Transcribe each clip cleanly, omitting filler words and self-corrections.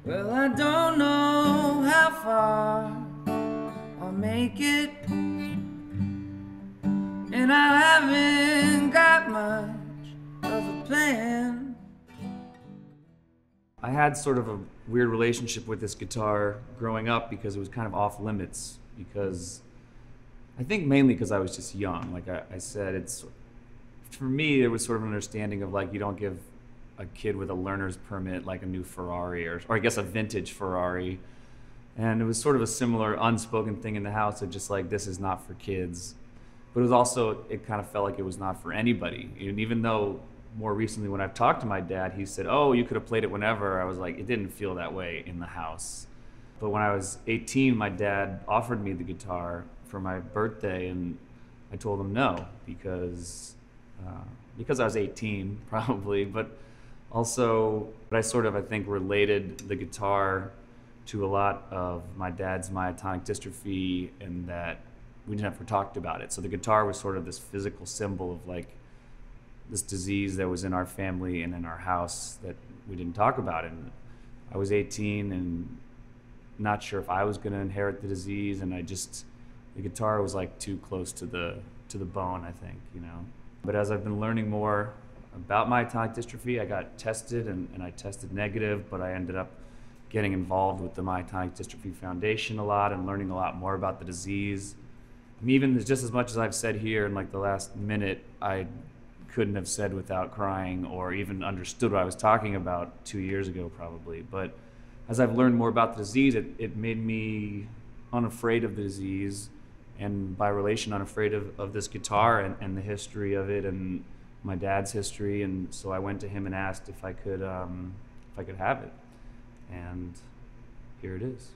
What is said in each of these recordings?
Well, I don't know how far I'll make it, and I haven't got much of a plan. I had sort of a weird relationship with this guitar growing up because it was kind of off limits, because I think mainly because I was just young. Like I said, it's, for me, there was sort of an understanding of like, you don't give a kid with a learner's permit like a new Ferrari, or I guess a vintage Ferrari. And it was sort of a similar unspoken thing in the house of just like, this is not for kids. But it was also, it kind of felt like it was not for anybody. And even though more recently when I've talked to my dad, he said, oh, you could have played it whenever. I was like, it didn't feel that way in the house. But when I was 18, my dad offered me the guitar for my birthday, and I told him no, because I was 18 probably, but also I sort of, I think, related the guitar to a lot of my dad's myotonic dystrophy, and that we never talked about it. So the guitar was sort of this physical symbol of like this disease that was in our family and in our house that we didn't talk about. And I was 18 and not sure if I was going to inherit the disease, and the guitar was like too close to the bone, I think, you know. But as I've been learning more about myotonic dystrophy, I got tested, and I tested negative, but I ended up getting involved with the Myotonic Dystrophy Foundation a lot and learning a lot more about the disease. I mean, even just as much as I've said here in like the last minute, I couldn't have said without crying or even understood what I was talking about 2 years ago probably. But as I've learned more about the disease, it made me unafraid of the disease, and by relation unafraid of this guitar and the history of it and my dad's history. And so I went to him and asked if I could have it, and here it is.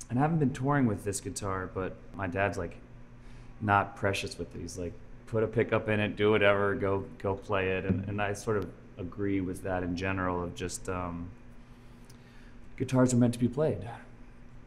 And I haven't been touring with this guitar, but my dad's like not precious with it. He's like, put a pickup in it, do whatever, go play it. And I sort of agree with that in general of just guitars are meant to be played.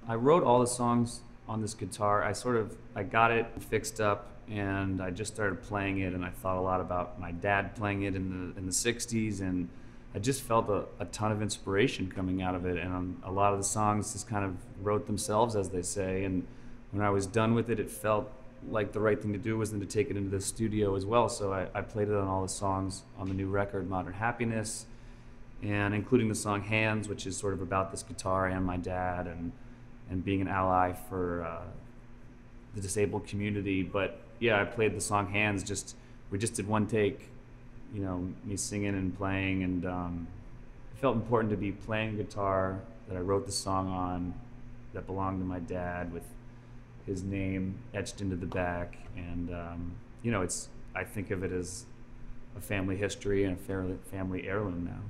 I wrote all the songs on this guitar. I got it fixed up, and I just started playing it, and I thought a lot about my dad playing it in the 60s, and I just felt a ton of inspiration coming out of it. And a lot of the songs just kind of wrote themselves, as they say. And when I was done with it, it felt like the right thing to do was then to take it into the studio as well. So I played it on all the songs on the new record, Modern Happiness, and including the song Hands, which is sort of about this guitar and my dad and being an ally for the disabled community. But yeah, I played the song Hands, we just did one take, you know, me singing and playing, and it felt important to be playing guitar that I wrote the song on, that belonged to my dad, with his name etched into the back. And you know, I think of it as a family history and a family heirloom now.